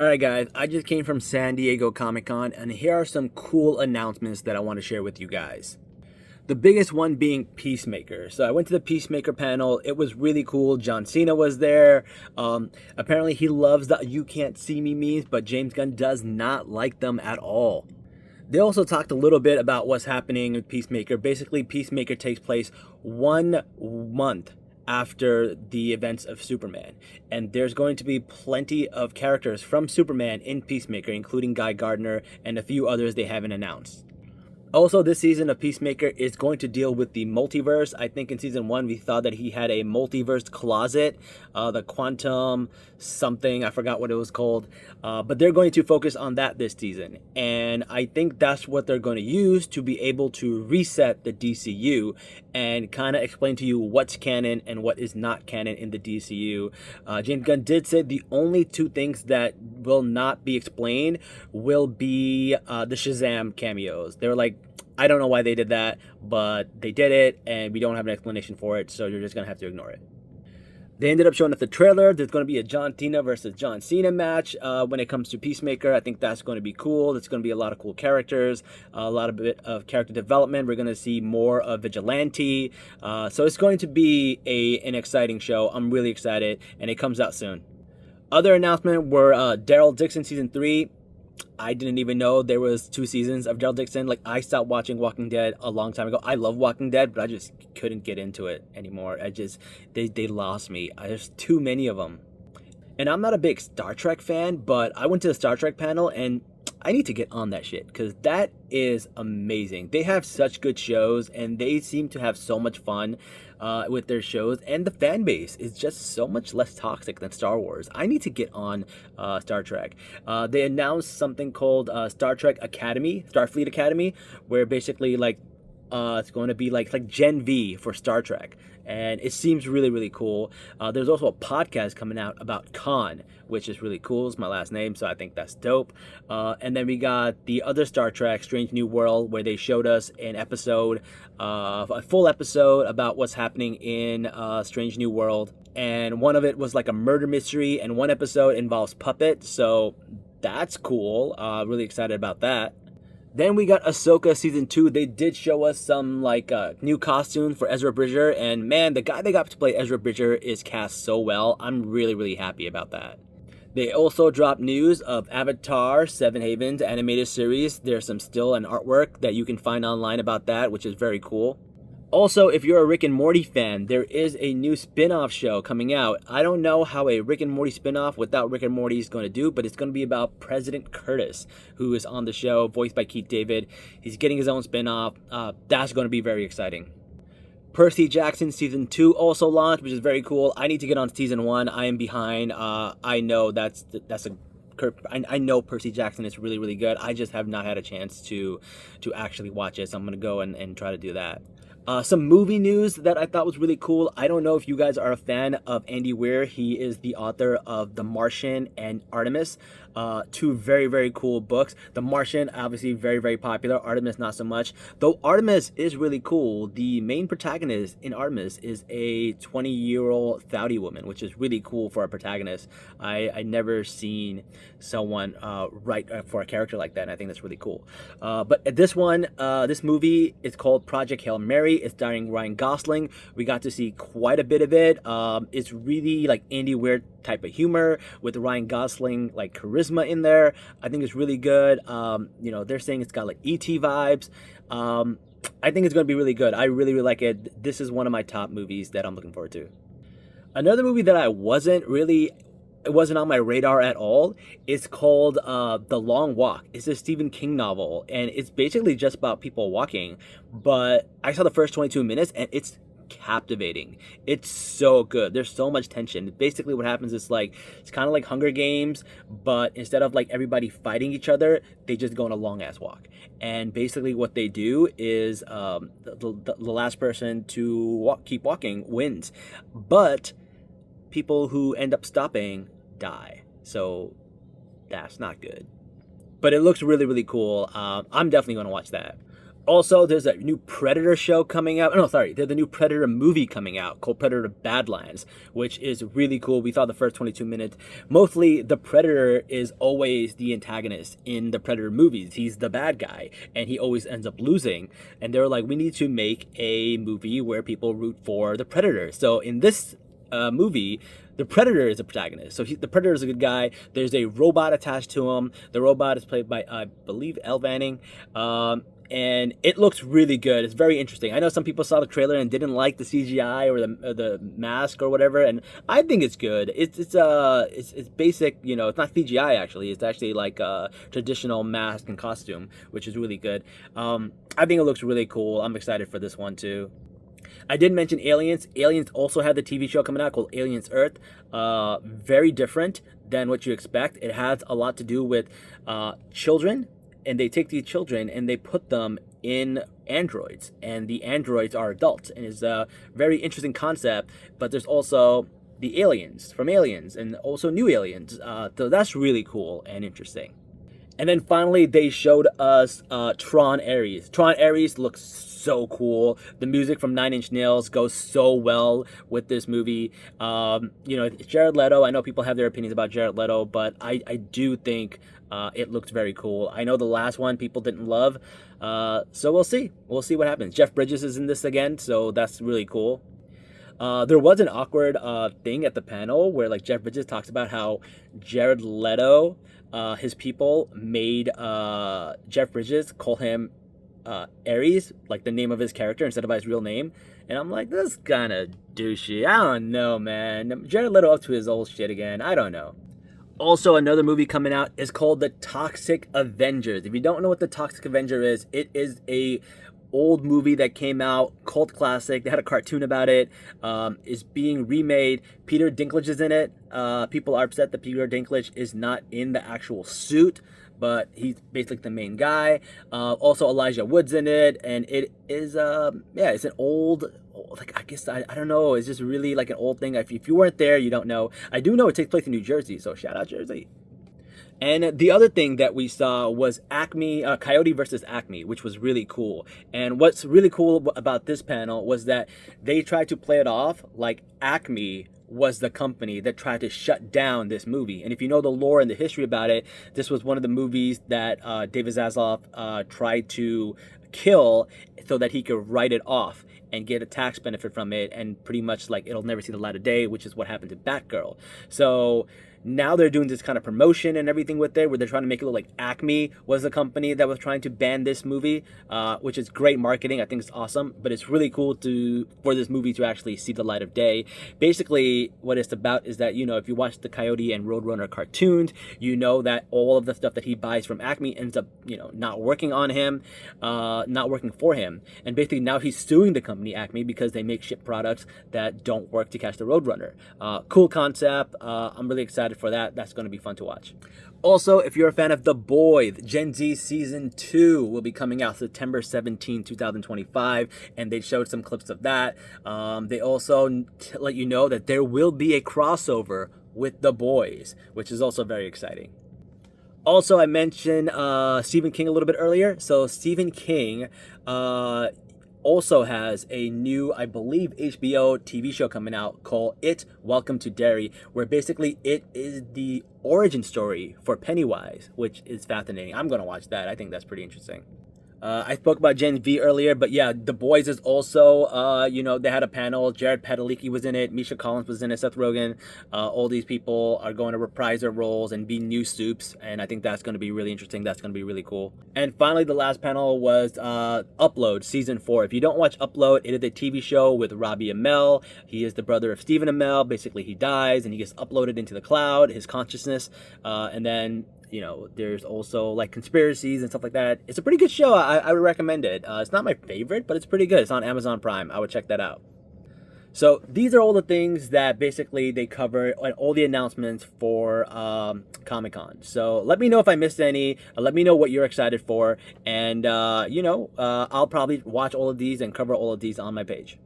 Alright guys, I just came from San Diego Comic-Con and here are some cool announcements that I want to share with you guys. The biggest one being Peacemaker. So I went to the Peacemaker panel. It was really cool. John Cena was there. Apparently he loves the "you can't see me" memes, but James Gunn does not like them at all. They also talked a little bit about what's happening with Peacemaker. Basically, Peacemaker takes place 1 month after the events of Superman. And there's going to be plenty of characters from Superman in Peacemaker, including Guy Gardner and a few others they haven't announced. Also, this season of Peacemaker is going to deal with the multiverse. I think in season 1 we thought that he had a multiverse closet, the quantum something, I forgot what it was called. But they're going to focus on that this season. And I think that's what they're going to use to be able to reset the DCU and kind of explain to you what's canon and what is not canon in the DCU. James Gunn did say the only two things that will not be explained will be the Shazam cameos. They were like, I don't know why they did that, but they did it, and we don't have an explanation for it, so you're just going to have to ignore it. They ended up showing us the trailer. There's going to be a John Cena versus John Cena match when it comes to Peacemaker. I think that's going to be cool. There's going to be a lot of cool characters, a lot of bit of character development. We're going to see more of Vigilante. So it's going to be an exciting show. I'm really excited, and it comes out soon. Other announcement were Daryl Dixon Season 3. I didn't even know there was 2 seasons of Daryl Dixon. Like, I stopped watching Walking Dead a long time ago. I love Walking Dead, but I just couldn't get into it anymore. They lost me. There's too many of them. And I'm not a big Star Trek fan, but I went to the Star Trek panel and I need to get on that shit because that is amazing. They have such good shows and they seem to have so much fun with their shows, and the fan base is just so much less toxic than Star Wars. I need to get on Star Trek. They announced something called Star Trek Academy, Starfleet Academy, where basically like it's going to be like Gen V for Star Trek, and it seems really, really cool. There's also a podcast coming out about Khan, which is really cool. It's my last name, so I think that's dope. And then we got the other Star Trek, Strange New World, where they showed us an episode, a full episode about what's happening in Strange New World. And one of it was like a murder mystery, and one episode involves Puppet, so that's cool. Really excited about that. Then we got Ahsoka Season 2. They did show us some like new costumes for Ezra Bridger, and man, the guy they got to play Ezra Bridger is cast so well. I'm really, really happy about that. They also dropped news of Avatar 7 Havens animated series. There's some still and artwork that you can find online about that, which is very cool. Also, if you're a Rick and Morty fan, there is a new spin-off show coming out. I don't know how a Rick and Morty spin-off without Rick and Morty is going to do, but it's going to be about President Curtis, who is on the show, voiced by Keith David. He's getting his own spin-off. That's going to be very exciting. Percy Jackson Season 2 also launched, which is very cool. I need to get on Season 1. I am behind. I know I know Percy Jackson is really, really good. I just have not had a chance to actually watch it, so I'm going to go and try to do that. Some movie news that I thought was really cool. I don't know if you guys are a fan of Andy Weir. He is the author of The Martian and Artemis. 2 very, very cool books. The Martian, obviously very, very popular. Artemis, not so much. Though Artemis is really cool. The main protagonist in Artemis is a 20-year-old Saudi woman, which is really cool for a protagonist. I never seen someone write for a character like that, and I think that's really cool. But this one, this movie is called Project Hail Mary. It's starring Ryan Gosling. We got to see quite a bit of it. It's really like Andy Weir type of humor with Ryan Gosling like charisma in there. I think it's really good. They're saying it's got like E.T. vibes. I think it's going to be really good. I really, really like it. This is one of my top movies that I'm looking forward to. Another movie that it wasn't on my radar at all. It's called The Long Walk. It's a Stephen King novel, and it's basically just about people walking. But I saw the first 22 minutes, and it's captivating. It's so good. There's so much tension. Basically what happens is like, it's kind of like Hunger Games, but instead of like everybody fighting each other, they just go on a long ass walk. And basically what they do is the last person to keep walking wins. But people who end up stopping die. So that's not good. But it looks really, really cool. I'm definitely going to watch that. Also, there's a new Predator show coming out. No, sorry, there's a new Predator movie coming out called Predator Badlands, which is really cool. We saw the first 22 minutes. Mostly, the Predator is always the antagonist in the Predator movies. He's the bad guy, and he always ends up losing. And they're like, we need to make a movie where people root for the Predator. So in this movie, the Predator is the protagonist. So the Predator is a good guy. There's a robot attached to him. The robot is played by, I believe, Elle Fanning. And it looks really good. It's very interesting. I know some people saw the trailer and didn't like the CGI or the mask or whatever, and I think it's good. It's basic, you know. It's not CGI actually. It's actually like a traditional mask and costume, which is really good. I think it looks really cool. I'm excited for this one too. I did mention Aliens. Aliens also had the TV show coming out called Aliens Earth. Very different than what you expect. It has a lot to do with children. And they take these children and they put them in androids, and the androids are adults, and it's a very interesting concept. But there's also the aliens from Aliens, and also new aliens. So that's really cool and interesting. And then finally, they showed us Tron Ares. Tron Ares looks so cool. The music from Nine Inch Nails goes so well with this movie. You know, Jared Leto. I know people have their opinions about Jared Leto, but I do think it looks very cool. I know the last one people didn't love, so we'll see. We'll see what happens. Jeff Bridges is in this again, so that's really cool. There was an awkward thing at the panel where like Jeff Bridges talks about how Jared Leto, his people made Jeff Bridges call him Ares, like the name of his character instead of his real name. And I'm like, this is kind of douchey. I don't know, man. Jared Leto up to his old shit again. I don't know. Also, another movie coming out is called The Toxic Avengers. If you don't know what The Toxic Avenger is, it is a old movie that came out, cult classic. They had a cartoon about it. Is being remade. Peter Dinklage is in it. People are upset that Peter Dinklage is not in the actual suit, but he's basically the main guy. Also, Elijah Wood's in it, and it is it's an old, like, I guess I don't know. It's just really like an old thing. If you weren't there, you don't know. I do know it takes place in New Jersey, so shout out Jersey. And the other thing that we saw was Acme, Coyote versus Acme, which was really cool. And what's really cool about this panel was that they tried to play it off like Acme was the company that tried to shut down this movie. And if you know the lore and the history about it, this was one of the movies that David Zaslav tried to kill so that he could write it off and get a tax benefit from it, and pretty much like it'll never see the light of day, which is what happened to Batgirl. So now they're doing this kind of promotion and everything with it, where they're trying to make it look like Acme was the company that was trying to ban this movie, which is great marketing. I think it's awesome, but it's really cool for this movie to actually see the light of day. Basically, what it's about is that, you know, if you watch the Coyote and Roadrunner cartoons, you know that all of the stuff that he buys from Acme ends up, you know, not working on him, not working for him. And basically now he's suing the company Acme because they make shit products that don't work to catch the Roadrunner. Cool concept. I'm really excited for that. That's going to be fun to watch. Also, if you're a fan of The Boys, Gen Z Season 2 will be coming out September 17, 2025, and they showed some clips of that. They also let you know that there will be a crossover with The Boys, which is also very exciting. Also, I mentioned Stephen King a little bit earlier. So Stephen King also has a new, I believe, HBO TV show coming out called It, Welcome to Derry, where basically it is the origin story for Pennywise, which is fascinating. I'm going to watch that. I think that's pretty interesting. I spoke about Gen V earlier, but yeah, The Boys is also, you know, they had a panel. Jared Padalecki was in it. Misha Collins was in it. Seth Rogen. All these people are going to reprise their roles and be new soups, and I think that's going to be really interesting. That's going to be really cool. And finally, the last panel was Upload Season 4. If you don't watch Upload, it is a TV show with Robbie Amell. He is the brother of Stephen Amell. Basically, he dies and he gets uploaded into the cloud, his consciousness, and then, you know, there's also like conspiracies and stuff like that. It's a pretty good show. I would recommend it. It's not my favorite, but it's pretty good. It's on Amazon Prime. I would check that out. So these are all the things that basically they cover, and all the announcements for Comic-Con. So let me know if I missed any. Let me know what you're excited for. And, you know, I'll probably watch all of these and cover all of these on my page.